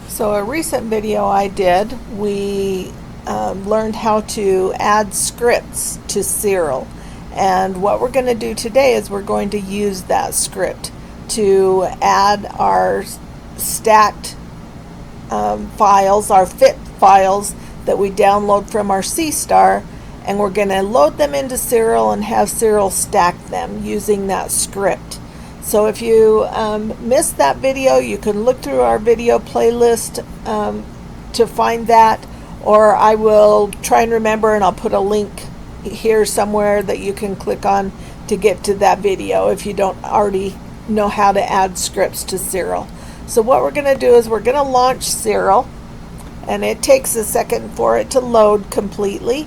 So a recent video I did, we learned how to add scripts to Siril. And what we're going to do today is we're going to use that script to add our stacked files, our FIT files that we download from our Seestar, and we're going to load them into Siril and have Siril stack them using that script. So if you missed that video, you can look through our video playlist to find that, or I will try and remember and I'll put a link here somewhere that you can click on to get to that video if you don't already know how to add scripts to Siril. So what we're going to do is we're going to launch Siril, and it takes a second for it to load completely,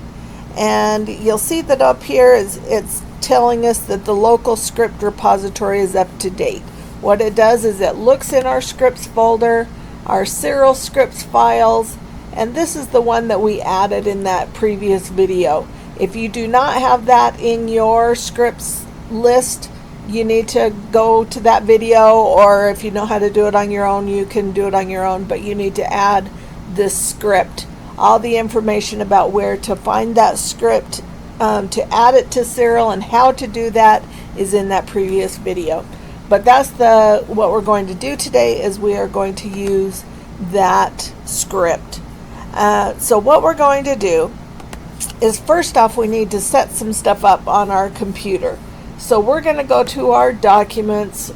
and you'll see that up here it's telling us that the local script repository is up to date. What it does is it looks in our scripts folder, our Siril scripts files, and this is the one that we added in that previous video. If you do not have that in your scripts list, you need to go to that video, or if you know how to do it on your own, you can do it on your own, but you need to add this script. All the information about where to find that script to add it to Siril and how to do that is in that previous video. But that's what we're going to do today, is we are going to use that script. So what we're going to do is, first off, we need to set some stuff up on our computer. So we're going to go to our documents.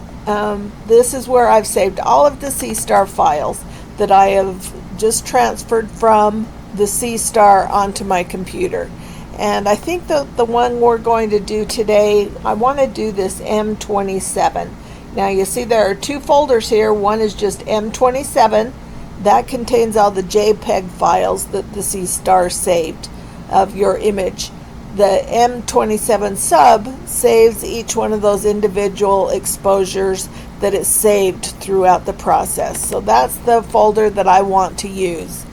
This is where I've saved all of the Seestar files that I have just transferred from the Seestar onto my computer. And I think the one we're going to do today, I want to do this M27. Now you see there are two folders here. One is just M27. That contains all the JPEG files that the Seestar saved of your image. The M27 sub saves each one of those individual exposures that it saved throughout the process. So that's the folder that I want to use.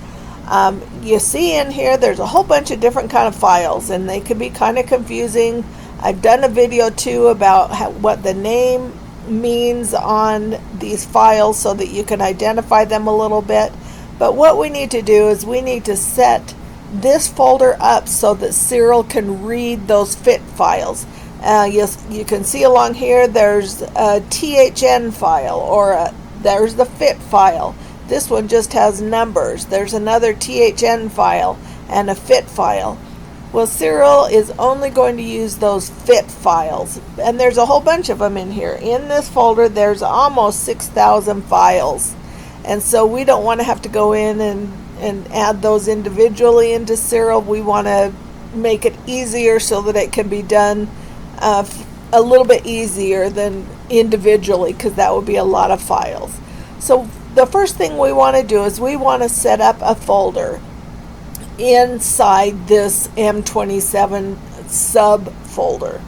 You see in here there's a whole bunch of different kind of files, and they can be kind of confusing. I've done a video too about what the name means on these files so that you can identify them a little bit. But what we need to do is we need to set this folder up so that Siril can read those FIT files. You can see along here there's a THN file, or there's the FIT file. This one just has numbers. There's another THN file and a FIT file. Well, Siril is only going to use those FIT files, and there's a whole bunch of them in here. In this folder there's almost 6,000 files, and so we don't want to have to go in and add those individually into Siril. We want to make it easier so that it can be done a little bit easier than individually, because that would be a lot of files. So the first thing we want to do is we want to set up a folder inside this M27 subfolder.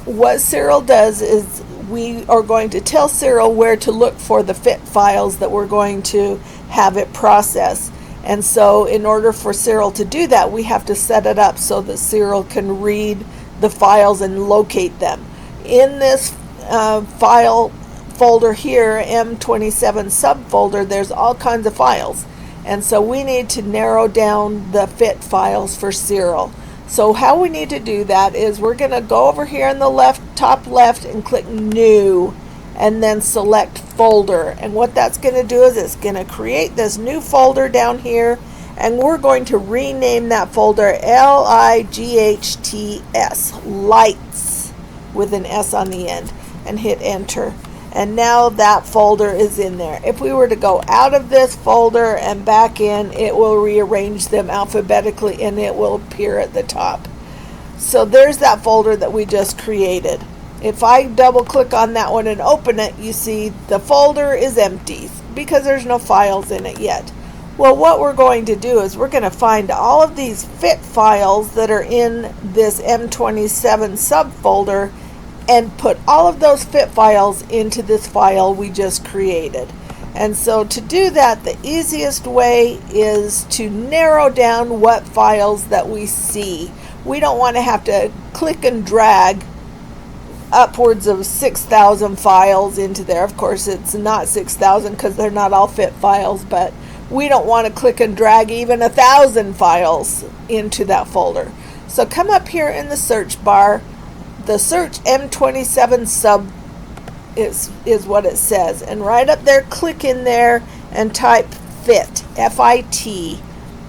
What Siril does is we are going to tell Siril where to look for the FIT files that we're going to have it process. And so in order for Siril to do that, we have to set it up so that Siril can read the files and locate them. In this file folder here, M27 subfolder, there's all kinds of files, and so we need to narrow down the FIT files for Siril. So how we need to do that is we're going to go over here in the top left and click New, and then select Folder. And what that's going to do is it's going to create this new folder down here, and we're going to rename that folder LIGHTS, Lights, with an S on the end, and hit Enter. And now that folder is in there. If we were to go out of this folder and back in, it will rearrange them alphabetically and it will appear at the top. So there's that folder that we just created. If I double click on that one and open it, you see the folder is empty because there's no files in it yet. Well, what we're going to do is we're going to find all of these FIT files that are in this M27 subfolder and put all of those FIT files into this file we just created. And so to do that, the easiest way is to narrow down what files that we see. We don't want to have to click and drag upwards of 6,000 files into there. Of course, it's not 6,000 because they're not all FIT files, but we don't want to click and drag even 1,000 files into that folder. So come up here in the search bar. The search M27 sub is what it says, and right up there, click in there and type FIT, F-I-T.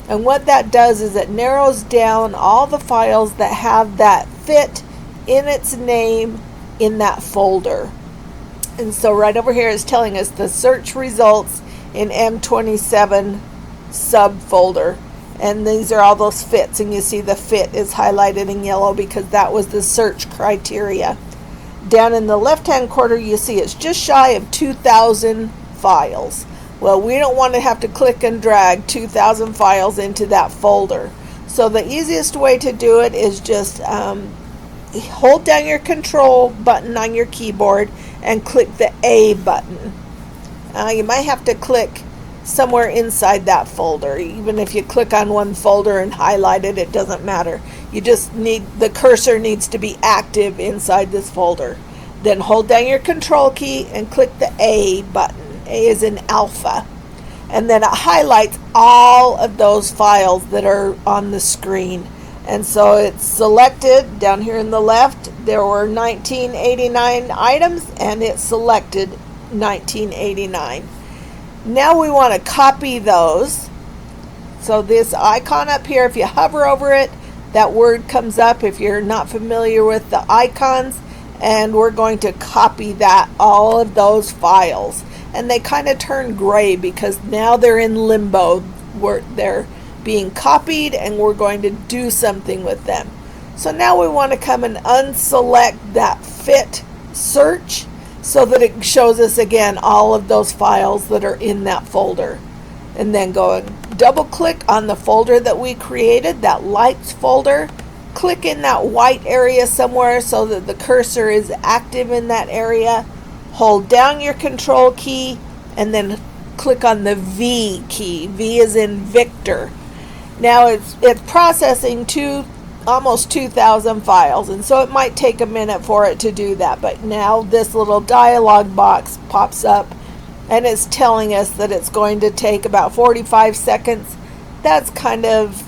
And what that does is it narrows down all the files that have that FIT in its name in that folder. And so right over here is telling us the search results in M27 subfolder. And these are all those FITs, and you see the FIT is highlighted in yellow because that was the search criteria. Down in the left-hand corner, you see it's just shy of 2,000 files. Well, we don't want to have to click and drag 2,000 files into that folder. So the easiest way to do it is just hold down your control button on your keyboard and click the A button. You might have to click somewhere inside that folder. Even if you click on one folder and highlight it, it doesn't matter. You just need, the cursor needs to be active inside this folder. Then hold down your control key and click the A button. A is in alpha. And then it highlights all of those files that are on the screen. And so it's selected down here in the left. There were 1989 items, and it selected 1989. Now we want to copy those. So this icon up here, if you hover over it, that word comes up if you're not familiar with the icons, and we're going to copy that, all of those files. And they kind of turn gray because now they're in limbo. They're being copied, and we're going to do something with them. So now we want to come and unselect that FIT search so that it shows us again all of those files that are in that folder. And then go and double click on the folder that we created, that lights folder. Click in that white area somewhere so that the cursor is active in that area. Hold down your control key and then click on the V key. V is in Victor. Now it's processing almost 2,000 files, and so it might take a minute for it to do that. But now this little dialog box pops up, and it's telling us that it's going to take about 45 seconds. That's kind of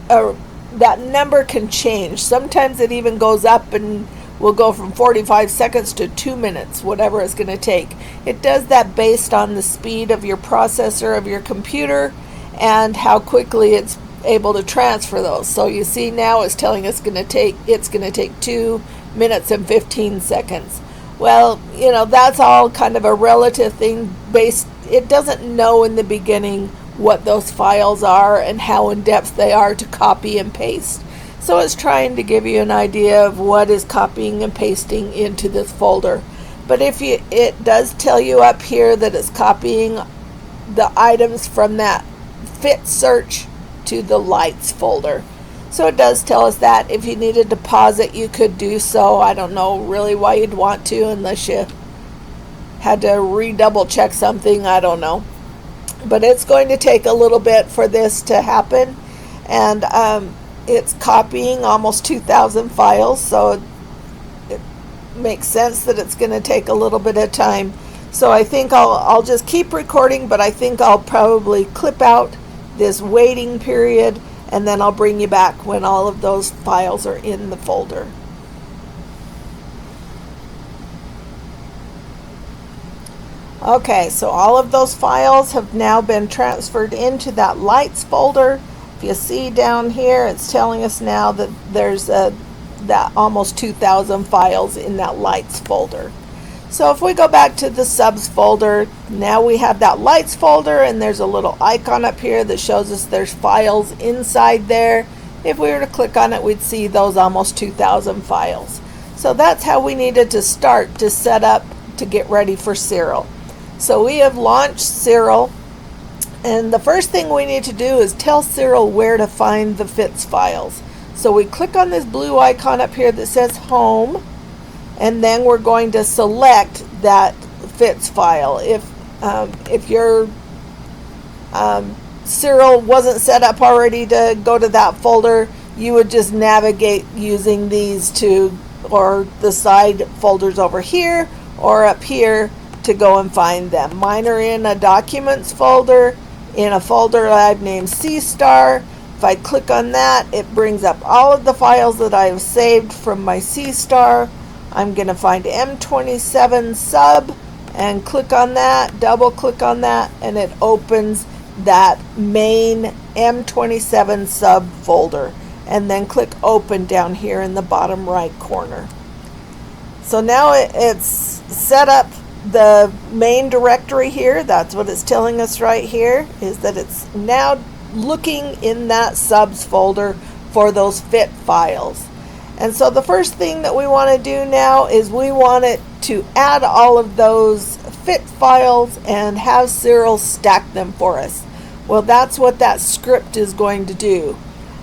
that number can change. Sometimes it even goes up and will go from 45 seconds to 2 minutes, whatever it's going to take. It does that based on the speed of your processor of your computer and how quickly it's able to transfer those. So you see now it's telling us it's going to take 2 minutes and 15 seconds. Well, you know, that's all kind of a relative thing. It doesn't know in the beginning what those files are and how in depth they are to copy and paste. So it's trying to give you an idea of what is copying and pasting into this folder. But it does tell you up here that it's copying the items from that FIT search to the lights folder. So it does tell us that. If you needed to pause it, you could do so. I don't know really why you'd want to unless you had to redouble check something. I don't know. But it's going to take a little bit for this to happen. And it's copying almost 2,000 files, so it makes sense that it's going to take a little bit of time. So I think I'll just keep recording, but I think I'll probably clip out this waiting period, and then I'll bring you back when all of those files are in the folder. Okay, so all of those files have now been transferred into that lights folder. If you see down here, it's telling us now that there's that almost 2,000 files in that lights folder. So if we go back to the subs folder, now we have that lights folder, and there's a little icon up here that shows us there's files inside there. If we were to click on it, we'd see those almost 2,000 files. So that's how we needed to start to set up to get ready for Siril. So we have launched Siril, and the first thing we need to do is tell Siril where to find the FITs files. So we click on this blue icon up here that says Home, and then we're going to select that FITs file. If your Siril wasn't set up already to go to that folder, you would just navigate using these to or the side folders over here or up here to go and find them. Mine are in a documents folder, in a folder I've named Seestar. If I click on that, it brings up all of the files that I have saved from my Seestar. I'm going to find M27 sub and click on that, double click on that, and it opens that main M27 sub folder. And then click open down here in the bottom right corner. So now it's set up the main directory here. That's what it's telling us right here, is that it's now looking in that subs folder for those FIT files. And so the first thing that we want to do now is we want it to add all of those FIT files and have Siril stack them for us. Well, that's what that script is going to do.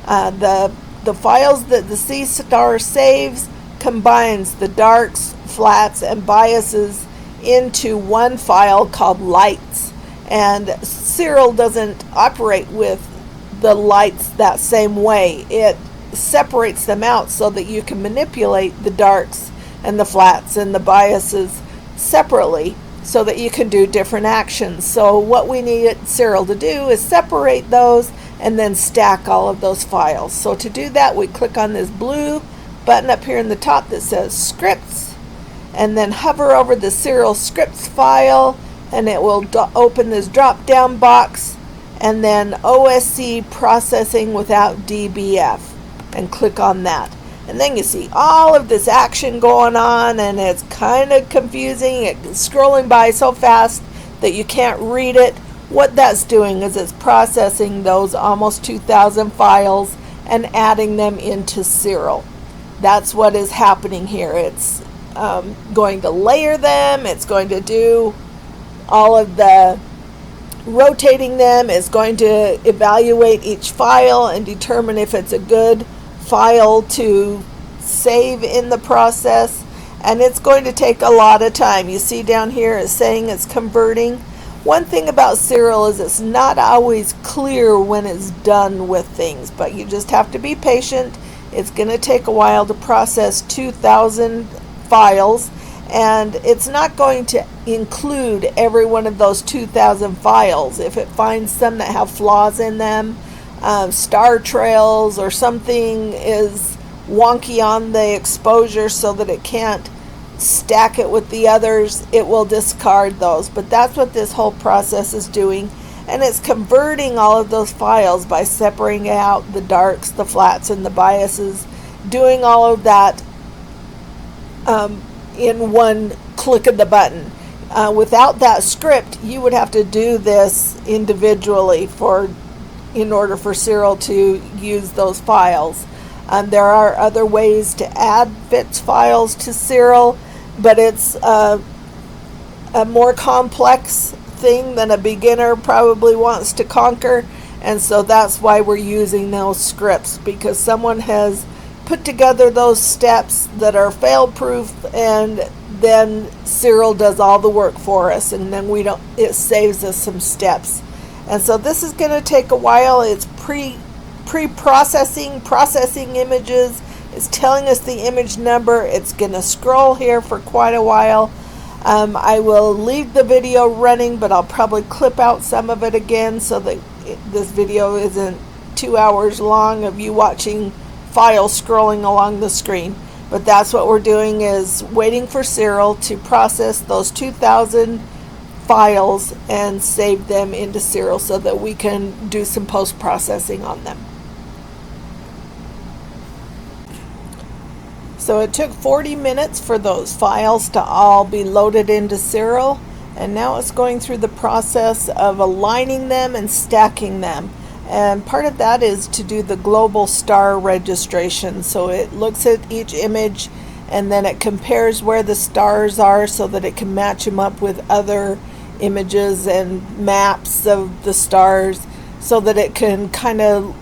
The files that the Seestar saves combines the darks, flats, and biases into one file called lights. And Siril doesn't operate with the lights that same way. It separates them out so that you can manipulate the darks and the flats and the biases separately so that you can do different actions. So what we need Siril to do is separate those and then stack all of those files. So to do that, we click on this blue button up here in the top that says Scripts, and then hover over the Siril Scripts file, and it will open this drop down box, and then OSC processing without DBF, and click on that. And then you see all of this action going on, and it's kind of confusing. It's scrolling by so fast that you can't read it. What that's doing is it's processing those almost 2,000 files and adding them into Siril. That's what is happening here. It's going to layer them. It's going to do all of the rotating them. It's going to evaluate each file and determine if it's a good file to save in the process. And it's going to take a lot of time. You see down here it's saying it's converting. One thing about Siril is it's not always clear when it's done with things, but you just have to be patient. It's going to take a while to process 2,000 files, and it's not going to include every one of those 2,000 files. If it finds some that have flaws in them, star trails, or something is wonky on the exposure so that it can't stack it with the others, it will discard those. But that's what this whole process is doing, and it's converting all of those files by separating out the darks, the flats, and the biases, doing all of that in one click of the button. Without that script, you would have to do this individually in order for Siril to use those files. There are other ways to add FIT files to Siril, but it's a more complex thing than a beginner probably wants to conquer, and so that's why we're using those scripts, because someone has put together those steps that are fail-proof, and then Siril does all the work for us, and then it saves us some steps. And so this is going to take a while. It's processing images. It's telling us the image number. It's going to scroll here for quite a while. I will leave the video running, but I'll probably clip out some of it again so that this video isn't 2 hours long of you watching files scrolling along the screen. But that's what we're doing, is waiting for Siril to process those 2,000 files and save them into Siril so that we can do some post-processing on them. So it took 40 minutes for those files to all be loaded into Siril, and now it's going through the process of aligning them and stacking them. And part of that is to do the global star registration. So it looks at each image and then it compares where the stars are so that it can match them up with other images and maps of the stars, so that it can kind of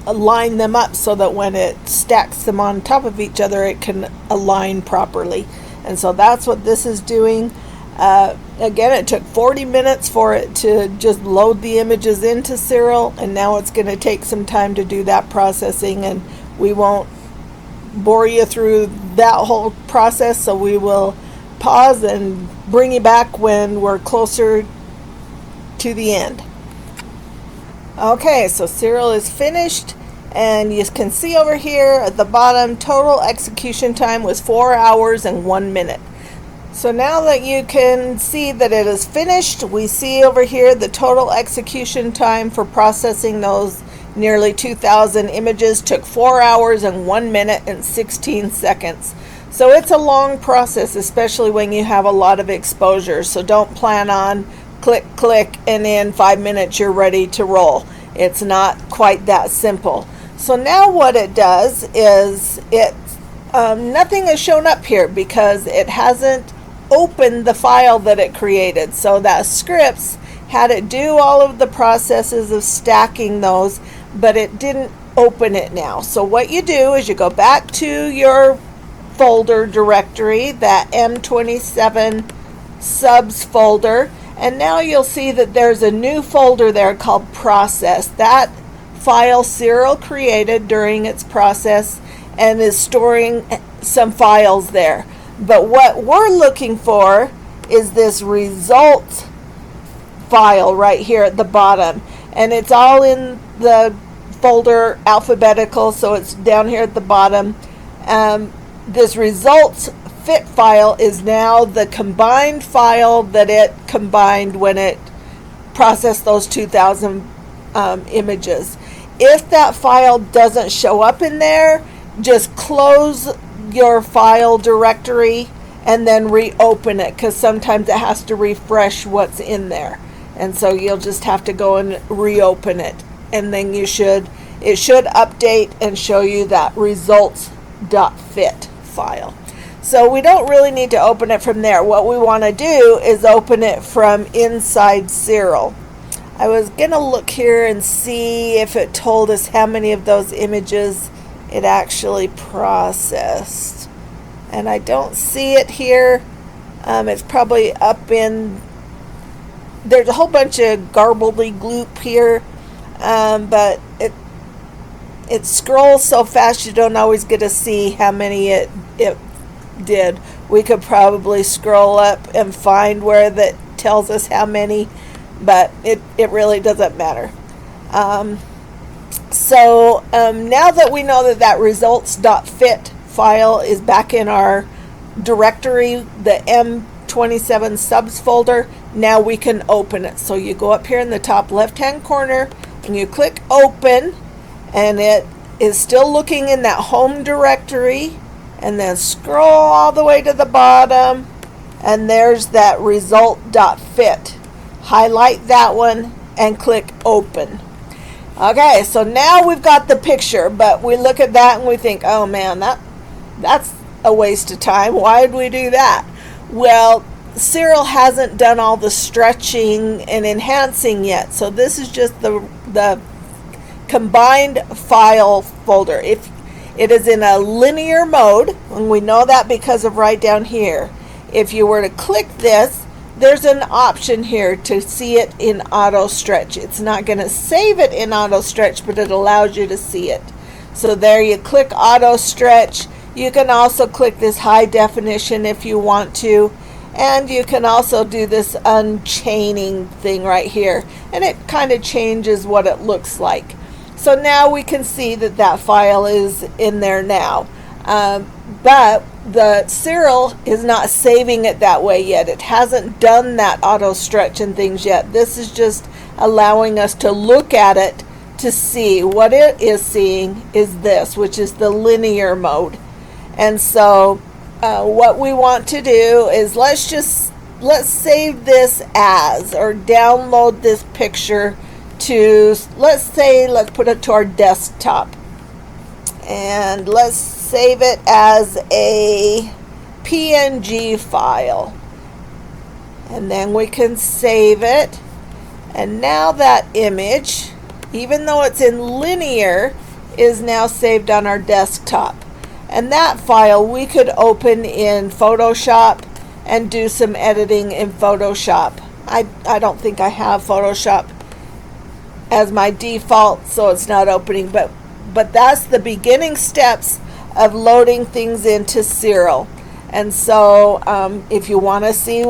line them up so that when it stacks them on top of each other, it can align properly. And so that's what this is doing. Again, it took 40 minutes for it to just load the images into Siril, and now it's going to take some time to do that processing, and we won't bore you through that whole process, so we will pause and bring you back when we're closer to the end. Okay, so Siril is finished, and you can see over here at the bottom, total execution time was 4 hours and 1 minute. So now that you can see that it is finished, we see over here the total execution time for processing those nearly 2,000 images took 4 hours and 1 minute and 16 seconds. So it's a long process, especially when you have a lot of exposure. So don't plan on click, and in 5 minutes you're ready to roll. It's not quite that simple. So now what it does is nothing has shown up here because it hasn't opened the file that it created. So that scripts had it do all of the processes of stacking those, but it didn't open it now. So what you do is you go back to your folder directory, that M27 subs folder, and now you'll see that there's a new folder there called process. That file Siril created during its process and is storing some files there. But what we're looking for is this result file right here at the bottom, and it's all in the folder alphabetical, so it's down here at the bottom. This results FIT file is now the combined file that it combined when it processed those 2,000 images. If that file doesn't show up in there, just close your file directory and then reopen it, because sometimes it has to refresh what's in there, and so you'll just have to go and reopen it, and then it should update and show you that results.fit file. So we don't really need to open it from there. What we want to do is open it from inside Siril. I was gonna look here and see if it told us how many of those images it actually processed, and I don't see it here. It's probably up in, there's a whole bunch of garbledy-gloop here, but it scrolls so fast you don't always get to see how many it did. We could probably scroll up and find where that tells us how many, but it really doesn't matter. So now that we know that results.fit file is back in our directory, the M27 subs folder, now we can open it. So you go up here in the top left hand corner and you click open, and it is still looking in that home directory, and then scroll all the way to the bottom, and there's that result.fit. Highlight that one and click open. Okay, so now we've got the picture, but we look at that and we think, oh man, that's a waste of time. Why did we do that? Well, Siril hasn't done all the stretching and enhancing yet, so this is just the combined file folder. If it is in a linear mode, and we know that because of right down here, if you were to click this, there's an option here to see it in auto stretch. It's not going to save it in auto stretch, but it allows you to see it. So there you click auto stretch. You can also click this high definition if you want to, and you can also do this unchaining thing right here, and it kind of changes what it looks like. So now we can see that file is in there now, but the Siril is not saving it that way yet. It hasn't done that auto stretch and things yet. This is just allowing us to look at it to see. What it is seeing is this, which is the linear mode. And so what we want to do is let's save this as, or download this picture to, let's put it to our desktop, and let's save it as a PNG file, and then we can save it. And now that image, even though it's in linear, is now saved on our desktop, and that file we could open in Photoshop and do some editing in Photoshop. I don't think I have Photoshop as my default, so it's not opening, but that's the beginning steps of loading things into Siril. And so if you want to see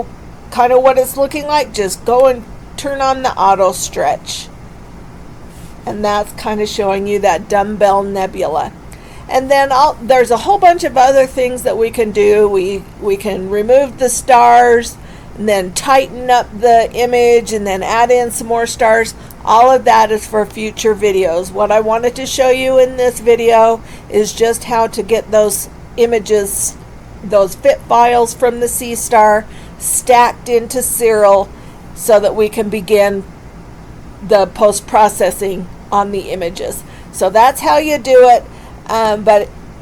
kind of what it's looking like, just go and turn on the auto stretch. And that's kind of showing you that dumbbell nebula. And then there's a whole bunch of other things that we can do. We can remove the stars and then tighten up the image and then add in some more stars. All of that is for future videos. What I wanted to show you in this video is just how to get those images, those FIT files from the Seestar, stacked into Siril so that we can begin the post-processing on the images. So that's how you do it.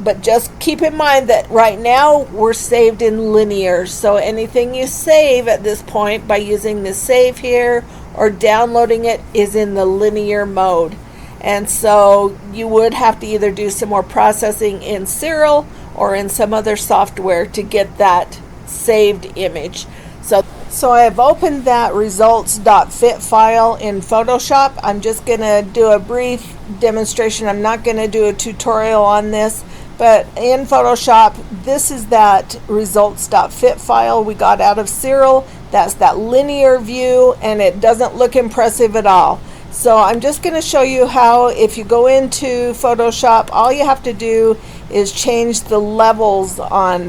But just keep in mind that right now we're saved in linear. So anything you save at this point by using the save here or downloading it is in the linear mode. And so you would have to either do some more processing in Siril or in some other software to get that saved image. So I have opened that results.fit file in Photoshop. I'm just going to do a brief demonstration. I'm not going to do a tutorial on this, but in Photoshop, this is that results.fit file we got out of Siril. That's that linear view, and it doesn't look impressive at all. So I'm just going to show you how, if you go into Photoshop, all you have to do is change the levels on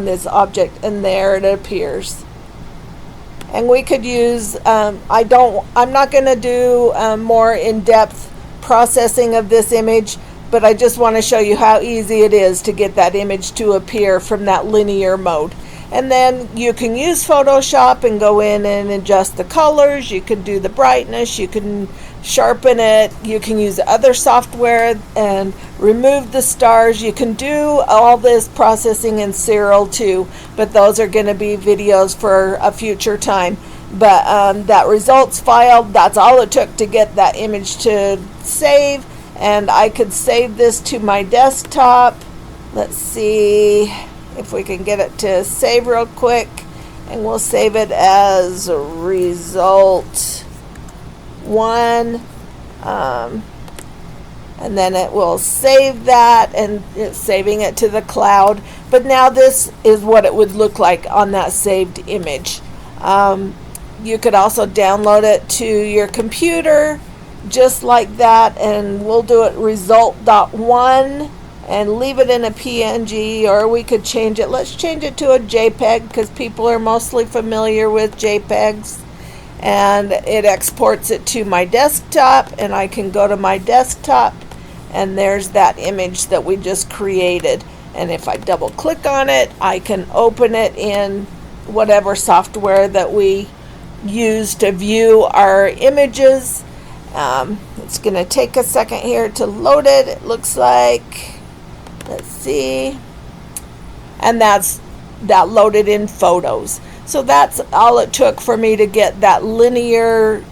this object, and there it appears. And we could use, I'm not going to do more in-depth processing of this image, but I just want to show you how easy it is to get that image to appear from that linear mode. And then you can use Photoshop and go in and adjust the colors. You can do the brightness, you can sharpen it, you can use other software and remove the stars. You can do all this processing in Siril too, but those are going to be videos for a future time. But that results file, that's all it took to get that image to save. And I could save this to my desktop. Let's see if we can get it to save real quick, and we'll save it as result 1, and then it will save that, and it's saving it to the cloud. But now this is what it would look like on that saved image. You could also download it to your computer just like that, and we'll do it result.1 and leave it in a PNG, or we could change it. Let's change it to a JPEG because people are mostly familiar with JPEGs. And it exports it to my desktop, and I can go to my desktop, and there's that image that we just created. And if I double click on it, I can open it in whatever software that we use to view our images. It's going to take a second here to load it. It looks like, let's see, and that loaded in photos. So that's all it took for me to get that linear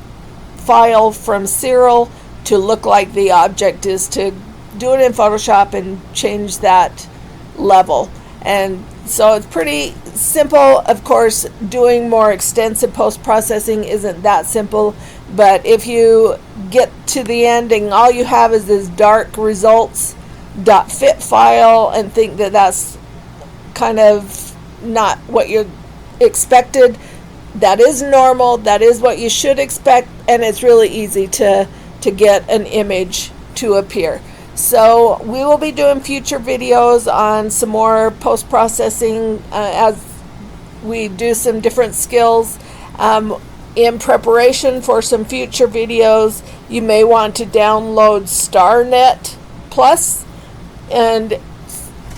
file from Siril to look like the object, is to do it in Photoshop and change that level. And so it's pretty simple. Of course, doing more extensive post-processing isn't that simple, but if you get to the end and all you have is this dark results.fit file and think that that's kind of not what you expected, that is normal. That is what you should expect, and it's really easy to get an image to appear. So we will be doing future videos on some more post-processing as we do some different skills. In preparation for some future videos, you may want to download StarNet Plus and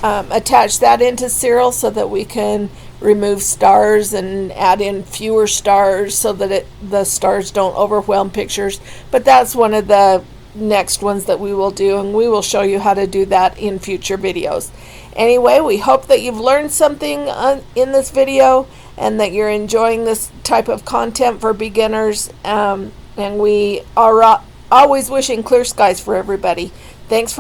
attach that into Siril so that we can remove stars and add in fewer stars so that the stars don't overwhelm pictures. But that's one of the next ones that we will do, and we will show you how to do that in future videos. Anyway, we hope that you've learned something in this video and that you're enjoying this type of content for beginners, and we are always wishing clear skies for everybody. Thanks for